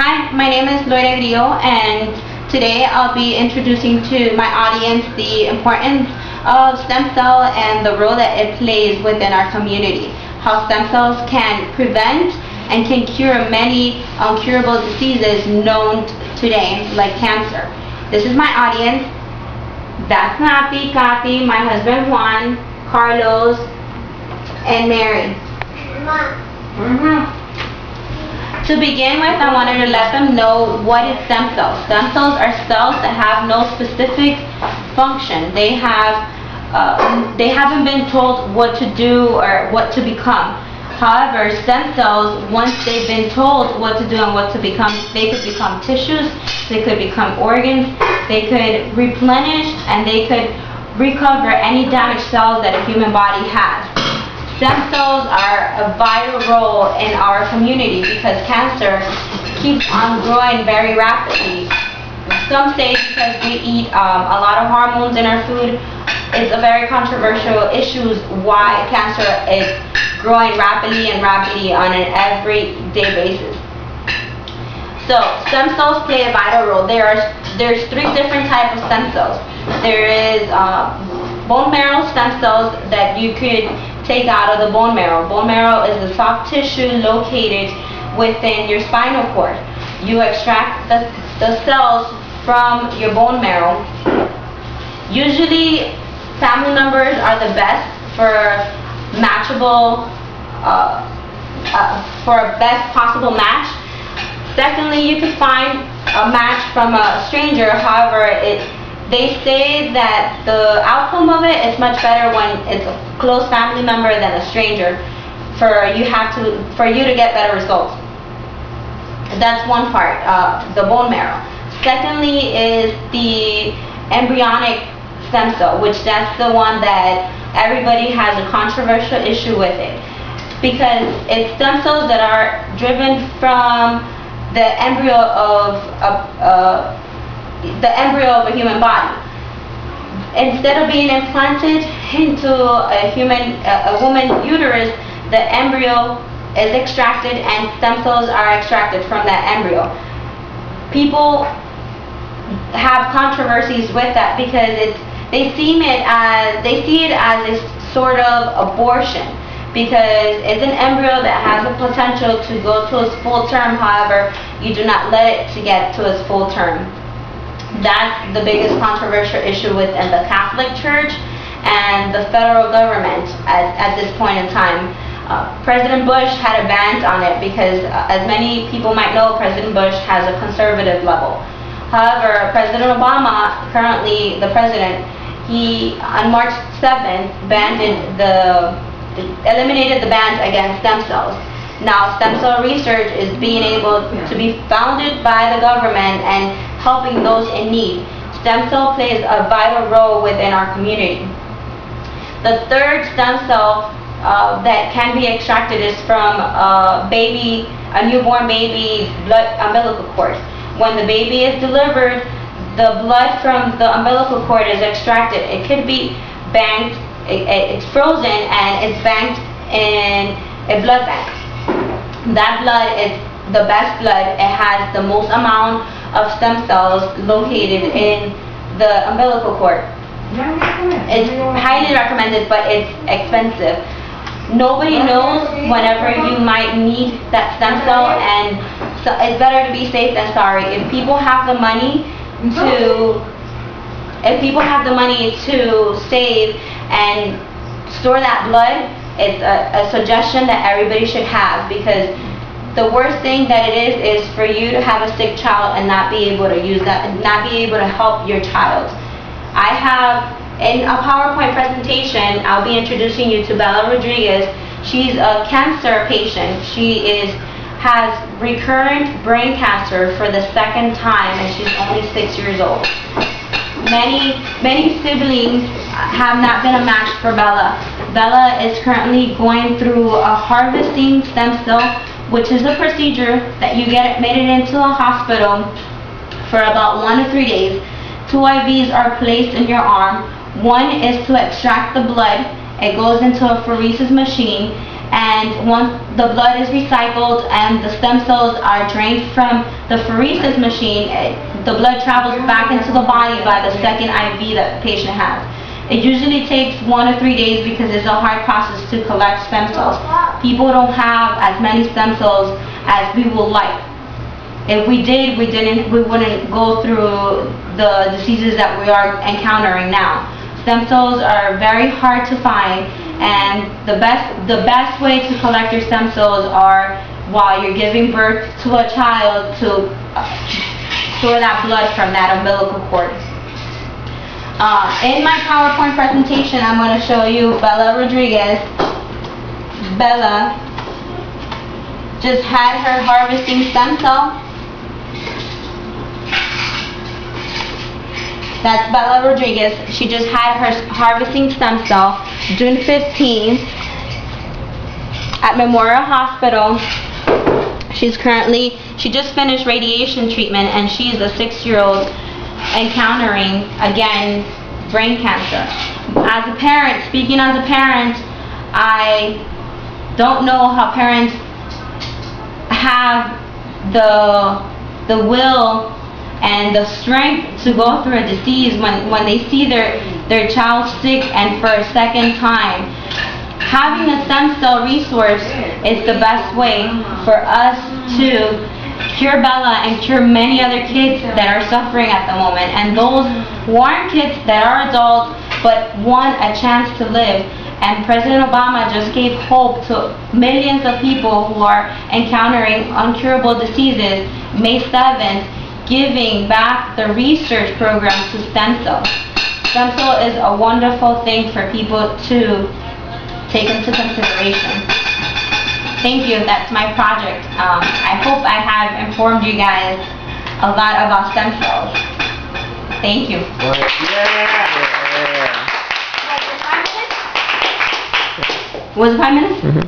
Hi, my name is Loida Grillo, and today I'll be introducing to my audience the importance of stem cell and the role that it plays within our community. How stem cells can prevent and can cure many incurable diseases known today, like cancer. This is my audience. That's Napi, Kathy, my husband Juan, Carlos, and Mary. To begin with, I wanted to let them know what is stem cells. Stem cells are cells that have no specific function. They haven't been told what to do or what to become. However, stem cells, once they've been told what to do and what to become, they could become tissues, they could become organs, they could replenish, and they could recover any damaged cells that a human body has. Stem cells are a vital role in our community because cancer keeps on growing very rapidly. Some say because we eat a lot of hormones in our food. It's a very controversial issue why cancer is growing rapidly on an everyday basis. So stem cells play a vital role. There's three different types of stem cells. There is bone marrow stem cells that you could take out of the bone marrow. Bone marrow is the soft tissue located within your spinal cord. You extract the cells from your bone marrow. Usually family members are the best for matchable, for a best possible match. Secondly, you could find a match from a stranger. However, they say that the outcome of it is much better when it's a close family member than a stranger for you to get better results. That's one part, the bone marrow. Secondly is the embryonic stem cell, which that's the one that everybody has a controversial issue with it because it's stem cells that are driven from the embryo of a human body. Instead of being implanted into a woman's uterus, the embryo is extracted and stem cells are extracted from that embryo. People have controversies with that because they see it as a sort of abortion because it's an embryo that has the potential to go to its full term. However, you do not let it to get to its full term. That's the biggest controversial issue within the Catholic Church and the federal government at this point in time. President Bush had a ban on it because, as many people might know, President Bush has a conservative level. However, President Obama, currently the president, he on March 7th eliminated the bans against stem cells. Now, stem cell research is being able to be founded by the government and helping those in need. Stem cell plays a vital role within our community. The third stem cell that can be extracted is from a newborn baby's blood umbilical cord. When the baby is delivered, the blood from the umbilical cord is extracted. It could be banked, it's frozen and it's banked in a blood bank. That blood is the best blood. It has the most amount of stem cells located in the umbilical cord. It's highly recommended, but it's expensive. Nobody knows whenever you might need that stem cell, and so it's better to be safe than sorry. If people have the money to save and store that blood, it's a suggestion that everybody should have, because the worst thing that it is for you to have a sick child and not be able to use that, and not be able to help your child. I have in a PowerPoint presentation, I'll be introducing you to Bella Rodriguez. She's a cancer patient. She has recurrent brain cancer for the second time, and she's only 6 years old. Many siblings have not been a match for Bella. Bella is currently going through a harvesting stem cell, which is a procedure that you get admitted into a hospital for about 1 to 3 days. 2 IVs are placed in your arm. One is to extract the blood. It goes into a pheresis machine. and once the blood is recycled and the stem cells are drained from the pheresis machine, the blood travels back into the body by the second IV that the patient has. It usually takes 1 or 3 days because it's a hard process to collect stem cells. People don't have as many stem cells as we would like. If we did, we wouldn't go through the diseases that we are encountering now. Stem cells are very hard to find, and the best way to collect your stem cells are while you're giving birth to a child, to store that blood from that umbilical cord. In my PowerPoint presentation, I'm going to show you Bella Rodriguez. Bella just had her harvesting stem cell. That's Bella Rodriguez. She just had her harvesting stem cell June 15th at Memorial Hospital. She just finished radiation treatment, and she's a 6-year-old encountering, again, brain cancer. As a parent, speaking as a parent, I don't know how parents have the will and the strength to go through a disease when they see their child sick and for a second time. Having a stem cell resource is the best way for us to cure Bella and cure many other kids that are suffering at the moment, and those who aren't kids that are adults but want a chance to live. And President Obama just gave hope to millions of people who are encountering incurable diseases, May 7th, giving back the research program to stem cells. Stem cell is a wonderful thing for people to take into consideration. Thank you. That's my project. I hope I have informed you guys a lot about stem cells. Thank you. Yeah. Was it 5 minutes? Mm-hmm.